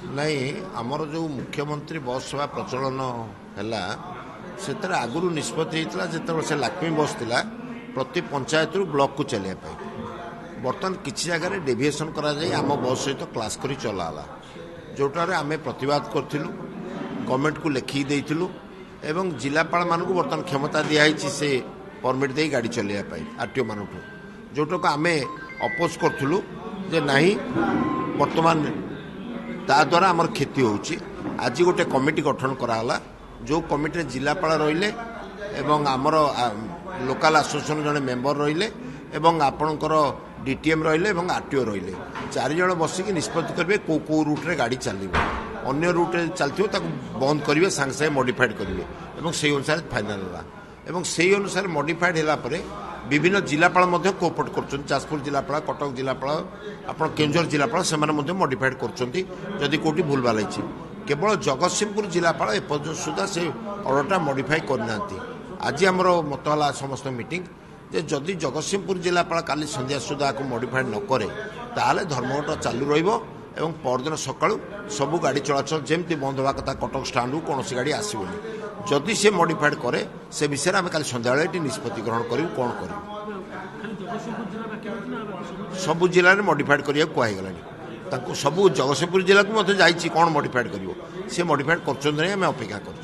नहीं आमर जो मुख्यमंत्री बस सेवा प्रचलन है से आगुरी निष्पत्ति होता जो से लाक्ष्मी बस थिला प्रति पंचायत ब्लॉक को चलिए बर्तमान किसी जगह डेविएशन करा आम बस सहित क्लास करी चलाला जोटार आम प्रतिवाद करूँ गवर्नमेंट को लिखिक देलु एवं जिलापाल मानक बर्तमान क्षमता दिखाई से परमिट दे गाड़ी चलैया आरटीओ मान जोटा को आम अपोज करूँ जे नहीं बर्तमान ता द्वारा आमर क्षति होची आज गोटे कमिटी गठन कराला जो कमिटी जिलापाल रहिले एवं आमर लोकल एसोसिएशन जड़े मेंबर रहिले एवं आपणकर डीटीएम रहिले एवं आरटीओ रहिले चार जण बसिक निष्पत्ति करेंगे कौ कौ रूट्रे गाड़ी चलो अन्य रूट्रे चलती बंद करेंगे सांगे सांगे मॉडिफाइड करेंगे एवं से अनुसार फाइनाल है से अनुसार मॉडिफाइड है विभिन्न जिलापाल कोअपरेट कर जाजपुर जिलापाल कटक जिलापाल आप केन्दुझर जिलापाल से मॉडिफाइड कर कौटी भूल भाल केवल जगतसिंहपुर जिलापाल एपर्यंत सुधा से अर्डरटा मॉडिफाई करना आज आमर मतला समस्त मीटिंग जे जदि जगतसिंहपुर जिलापाल काली संध्या सुधा को मॉडिफाइड न करे ताले धर्मघट चालू रहिबो एवं परदिन सकाळु सबु गाड़ी चलाचल जेमती बंद होगा कथा कटक स्टाण्ड कौन गाड़ी आसबनी जदि से मॉडिफाइड करे से विषय में काली संध्या निष्पत्ति ग्रहण करूँ कौन कर सबु जिले में मॉडिफाइड करिया कहगला सबु जगतसिंहपुर जिला को जाइए कौन मॉडिफाइड कर से मॉडिफाइड कर अपेक्षा कर।